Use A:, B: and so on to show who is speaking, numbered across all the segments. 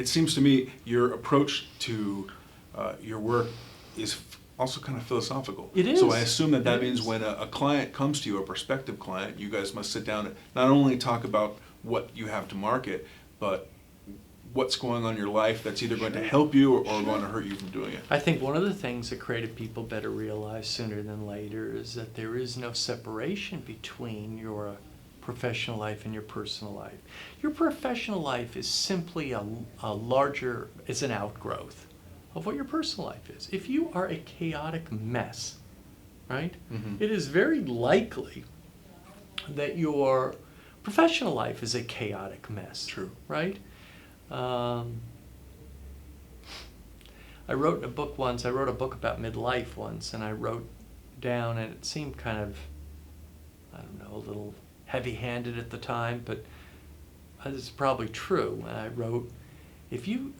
A: it seems to me your approach to your work is also kind of philosophical.
B: It is.
A: So I assume that
B: It
A: means
B: is.
A: when a client comes to you, a prospective client, you guys must sit down and not only talk about what you have to market, but what's going on in your life that's either going to help you or going to hurt you from doing it.
B: I think one of the things that creative people better realize sooner than later is that there is no separation between your professional life and your personal life. Your professional life is simply a larger, it's an outgrowth of what your personal life is. If you are a chaotic mess, right, it is very likely that your professional life is a chaotic mess.
A: True.
B: Right? I wrote a book once, I wrote a book about midlife once, and I wrote down, and it seemed kind of, I don't know, a little heavy-handed at the time, but it's probably true. And I wrote, if you've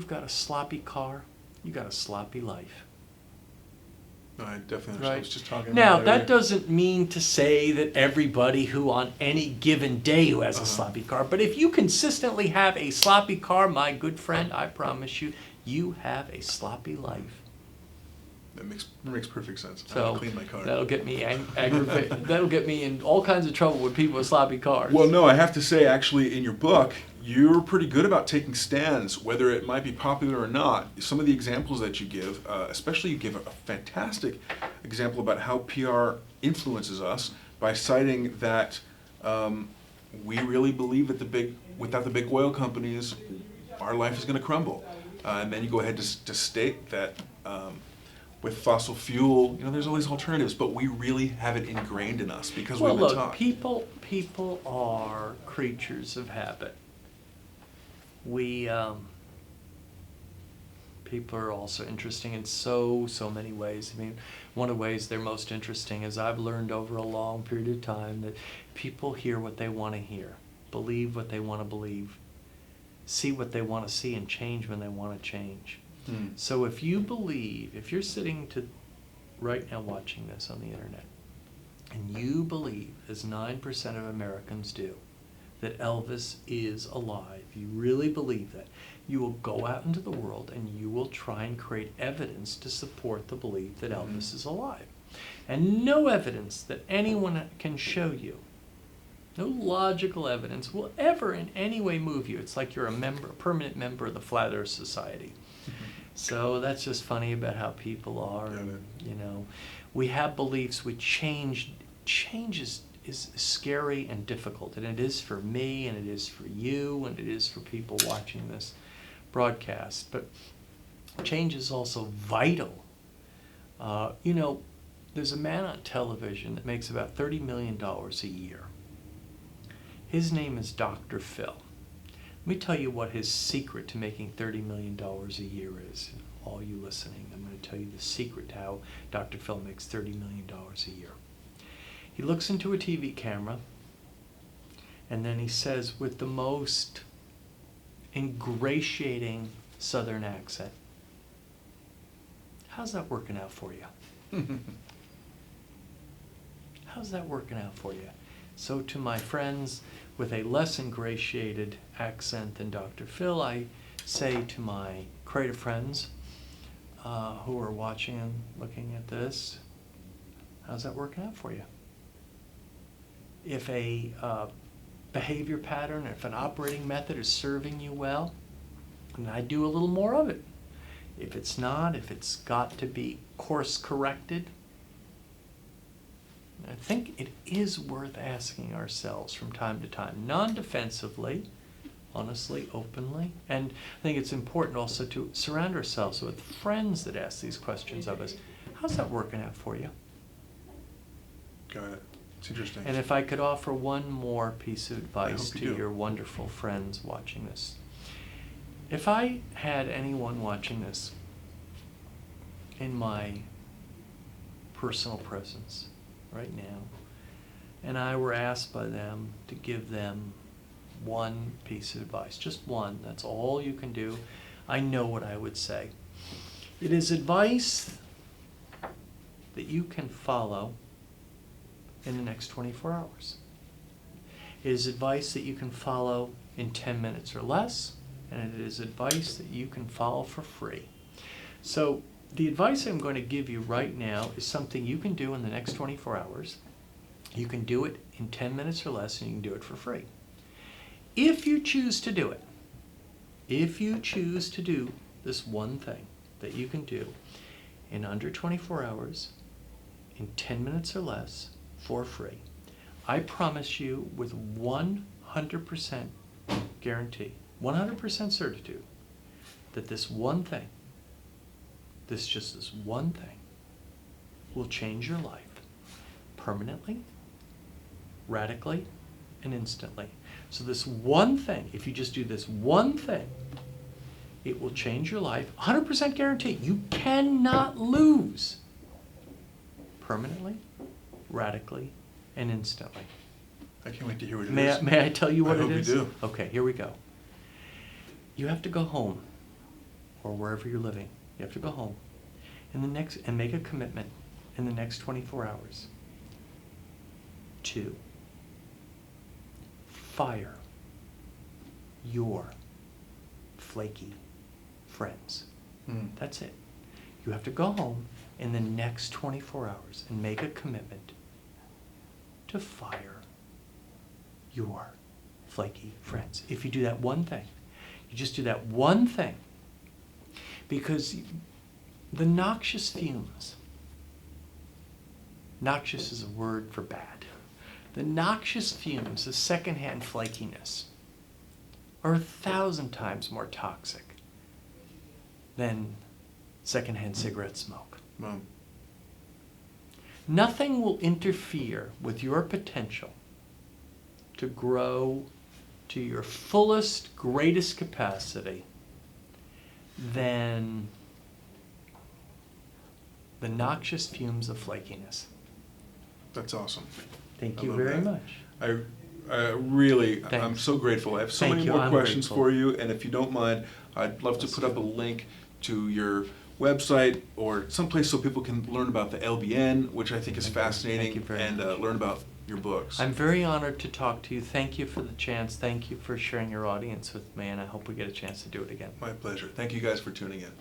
B: got a sloppy car, you got a sloppy life.
A: No, I definitely
B: Right.
A: I was just talking
B: Now,
A: about
B: that
A: earlier.
B: doesn't mean to say that everybody who on any given day who has a sloppy car, but if you consistently have a sloppy car, my good friend, I promise you, you have a sloppy life.
A: That makes perfect sense. I
B: So
A: want to clean my car.
B: that'll get me aggravated. That'll get me in all kinds of trouble with people with sloppy cars.
A: Well, no, I have to say, actually, in your book, you're pretty good about taking stands, whether it might be popular or not. Some of the examples that you give, especially you give a fantastic example about how PR influences us by citing that we really believe that without the big oil companies, our life is going to crumble. And then you go ahead to state that with fossil fuel, there's all these alternatives, but we really have it ingrained in us because
B: well,
A: we've been
B: look,
A: taught.
B: people are creatures of habit. People are also interesting in so many ways. I mean, one of the ways they're most interesting is I've learned over a long period of time that people hear what they want to hear, believe what they want to believe, see what they want to see, and change when they want to change. So if you're sitting right now watching this on the internet, and you believe, as 9% of Americans do, that Elvis is alive, you really believe that, you will go out into the world and you will try and create evidence to support the belief that Elvis is alive. And no evidence that anyone can show you, no logical evidence will ever in any way move you. It's like you're a permanent member of the Flat Earth Society. So that's just funny about how people are. And, we have beliefs which change is scary and difficult, and it is for me, and it is for you, and it is for people watching this broadcast. But change is also vital. There's a man on television that makes about $30 million a year. His name is Dr. Phil. Let me tell you what his secret to making $30 million a year is. All you listening, I'm going to tell you the secret to how Dr. Phil makes $30 million a year. He looks into a TV camera, and then he says with the most ingratiating Southern accent, "How's that working out for you?" How's that working out for you? So to my friends with a less ingratiated accent than Dr. Phil, I say to my creative friends who are watching and looking at this, how's that working out for you? If a behavior pattern, if an operating method is serving you well, then I do a little more of it. If it's not, if it's got to be course corrected, I think it is worth asking ourselves from time to time, non-defensively, honestly, openly. And I think it's important also to surround ourselves with friends that ask these questions of us. How's that working out for you?
A: Got it. It's interesting.
B: And if I could offer one more piece of advice to your wonderful friends watching this. If I had anyone watching this in my personal presence right now, and I were asked by them to give them one piece of advice, just one, that's all you can do, I know what I would say. It is advice that you can follow in the next 24 hours. It is advice that you can follow in 10 minutes or less, and it is advice that you can follow for free. So the advice I'm going to give you right now is something you can do in the next 24 hours. You can do it in 10 minutes or less, and you can do it for free. If you choose to do it, if you choose to do this one thing that you can do in under 24 hours, in 10 minutes or less, for free, I promise you with 100% guarantee, 100% certitude, that this one thing, this one thing, will change your life permanently, radically, and instantly. So this one thing, if you just do this one thing, it will change your life, 100% guarantee. You cannot lose permanently, radically, and instantly.
A: I can't wait to hear what it is.
B: May I tell you what
A: I
B: it
A: hope
B: is?
A: you do.
B: Okay, here we go. You have to go home, or wherever you're living. You have to go home and make a commitment in the next 24 hours to fire your flaky friends. That's it. You have to go home in the next 24 hours and make a commitment to fire your flaky friends. If you do that one thing, you just do that one thing, because the noxious fumes, noxious is a word for bad, the noxious fumes of secondhand flakiness are 1,000 times more toxic than secondhand cigarette smoke.
A: Wow.
B: Nothing will interfere with your potential to grow to your fullest, greatest capacity than the noxious fumes of flakiness.
A: That's awesome.
B: Thank
A: I
B: you
A: love
B: very
A: that.
B: much.
A: I'm
B: Thanks.
A: so grateful. I have so
B: Thank
A: many
B: you.
A: more
B: I'm
A: questions
B: grateful.
A: for you, and if you don't mind, I'd love to put up a link to your website or someplace so people can learn about the LBN, which I think is
B: Thank you.
A: fascinating,
B: Thank you very
A: and
B: much.
A: learn about your books.
B: I'm very honored to talk to you. Thank you for the chance. Thank you for sharing your audience with me, and I hope we get a chance to do it again.
A: My pleasure. Thank you guys for tuning in.